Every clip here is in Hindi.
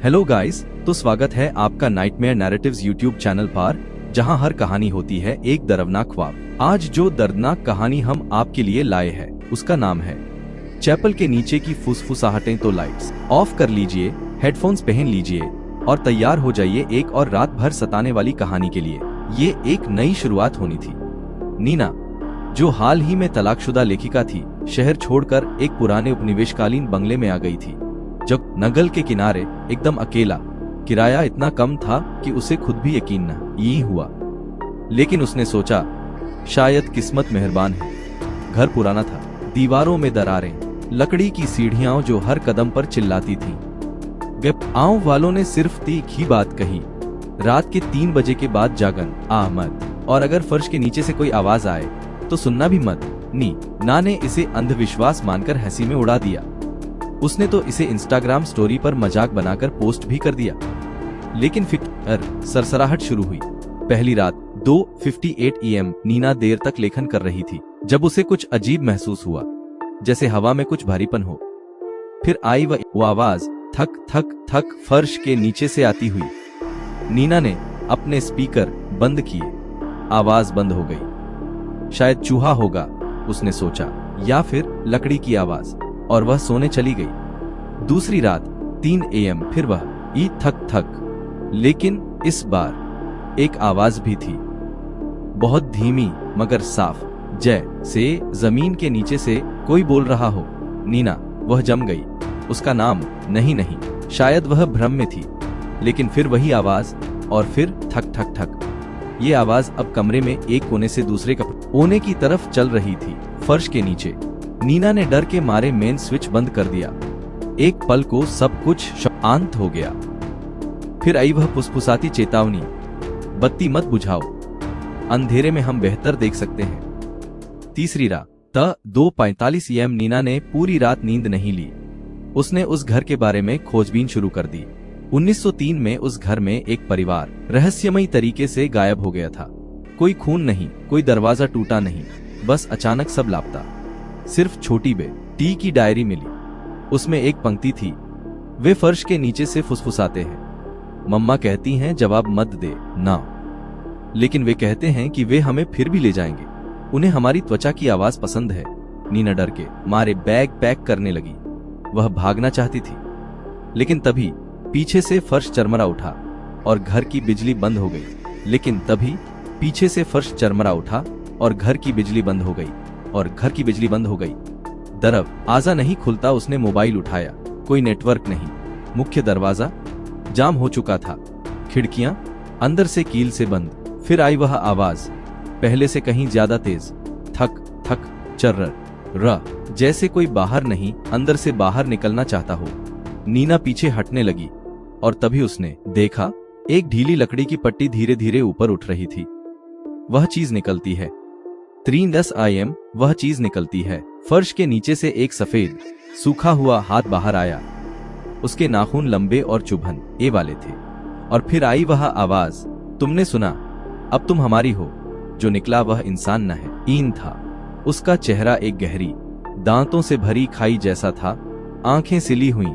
हेलो गाइस, तो स्वागत है आपका नाइटमेयर नैरेटिव्स यूट्यूब चैनल पर, जहां हर कहानी होती है एक दर्दनाक ख्वाब। आज जो दर्दनाक कहानी हम आपके लिए लाए हैं उसका नाम है चैपल के नीचे की फुसफुसाहटें। तो लाइट्स ऑफ कर लीजिए, हेडफोन्स पहन लीजिए और तैयार हो जाइए एक और रात भर सताने वाली कहानी के लिए। ये एक नई शुरुआत होनी थी। नीना, जो हाल ही में तलाकशुदा लेखिका थी, शहर छोड़कर एक पुराने उपनिवेशकालीन बंगले में आ गई थी, जो नगल के किनारे एकदम अकेला। किराया इतना कम था कि उसे खुद भी यकीन नहीं हुआ, लेकिन उसने सोचा शायद किस्मत मेहरबान है। घर पुराना था, दीवारों में दरारें, लकड़ी की सीढ़ियां जो हर कदम पर चिल्लाती थीं। गांव वालों ने सिर्फ एक ही बात कही, रात के 3 बजे के बाद जागन मत, और अगर फर्श के नीचे से कोई आवाज आए तो सुनना भी मत। नीना ने इसे अंधविश्वास मानकर हंसी में उड़ा दिया। उसने तो इसे इंस्टाग्राम स्टोरी पर मजाक बनाकर पोस्ट भी कर दिया। लेकिन फिर सरसराहट शुरू हुई। पहली रात 2:58 AM नीना देर तक लेखन कर रही थी, जब उसे कुछ अजीब महसूस हुआ, जैसे हवा में कुछ भारीपन हो। फिर आई वो आवाज, थक थक थक, फर्श के नीचे से आती हुई। नीना ने अपने स्पीकर बंद किए। आवाज बंद हो गई। शायद चूहा होगा, उसने सोचा, या फिर लकड़ी की आवाज, और वह सोने चली गई। दूसरी रात 3 AM फिर वह थक थक, लेकिन इस बार एक आवाज भी थी, बहुत धीमी मगर साफ, जैसे जमीन के नीचे से कोई बोल रहा हो। नीना, वह जम गई। उसका नाम नहीं, शायद वह भ्रम में थी। लेकिन फिर वही आवाज, और फिर थक थक थक। ये आवाज अब कमरे में एक कोने से दूसरे कोने की तरफ चल रही थी, फर्श के नीचे। नीना ने डर के मारे मेन स्विच बंद कर दिया। एक पल को सब कुछ शांत हो गया। फिर आई वह फुसफुसाती चेतावनी, बत्ती मत बुझाओ, अंधेरे में हम बेहतर देख सकते हैं। तीसरी रात 2:45 AM नीना ने पूरी रात नींद नहीं ली। उसने उस घर के बारे में खोजबीन शुरू कर दी। 1903 में उस घर में एक परिवार रहस्यमयी तरीके से गायब हो गया था। कोई खून नहीं, कोई दरवाजा टूटा नहीं, बस अचानक सब लापता। सिर्फ छोटी बेटी की डायरी मिली। उसमें एक पंक्ति थी, वे फर्श के नीचे से फुसफुसाते हैं। मम्मा कहती हैं जवाब मत दे ना, लेकिन वे कहते हैं कि वे हमें फिर भी ले जाएंगे। उन्हें हमारी त्वचा की आवाज पसंद है। नीना डर के मारे बैग पैक करने लगी। वह भागना चाहती थी, लेकिन तभी पीछे से फर्श चरमरा उठा और घर की बिजली बंद हो गई। लेकिन तभी पीछे से फर्श चरमरा उठा और घर की बिजली बंद हो गई, और घर की बिजली बंद हो गई। दरवाजा नहीं खुलता। उसने मोबाइल उठाया, कोई नेटवर्क नहीं। मुख्य दरवाजा जाम हो चुका था, खिड़कियां अंदर से कील से बंद। फिर आई वह आवाज, पहले से कहीं ज्यादा तेज, थक थक चर्र, जैसे कोई बाहर नहीं अंदर से बाहर निकलना चाहता हो। नीना पीछे हटने लगी, और तभी उसने देखा एक ढीली लकड़ी की पट्टी धीरे धीरे ऊपर उठ रही थी। वह चीज निकलती है। 3:10 AM वह चीज निकलती है। फर्श के नीचे से एक सफेद सूखा हुआ हाथ बाहर आया। उसके नाखून लंबे और चुभन वाले थे। और फिर आई वह आवाज, तुमने सुना, अब तुम हमारी हो। जो निकला वह इंसान न है, ईन था। उसका चेहरा एक गहरी दांतों से भरी खाई जैसा था, आंखें सिली हुई,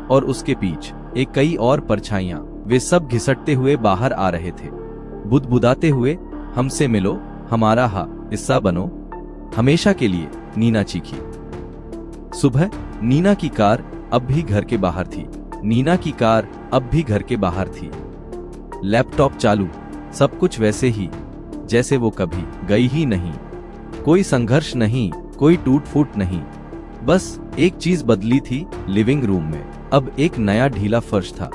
और उसके पीछ एक कई और परछाइयां। वे सब घिसटते हुए बाहर आ रहे थे, बुदबुदाते हुए, हमसे मिलो, हमारा हिस्सा बनो, हमेशा के लिए। नीना चीखी। सुबह नीना की कार अब भी घर के बाहर थी। नीना की कार अब भी घर के बाहर थी। लैपटॉप चालू, सब कुछ वैसे ही जैसे वो कभी गई ही नहीं। कोई संघर्ष नहीं, कोई टूट फूट नहीं। बस एक चीज बदली थी, लिविंग रूम में अब एक नया ढीला फर्श था।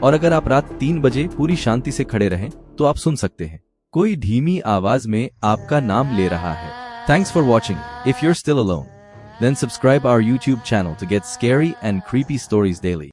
और अगर आप रात 3 बजे पूरी शांति से खड़े रहें तो आप सुन सकते हैं, कोई धीमी आवाज में आपका नाम ले रहा है। Thanks for watching. If you're still alone, then subscribe our YouTube channel to get scary and creepy stories daily.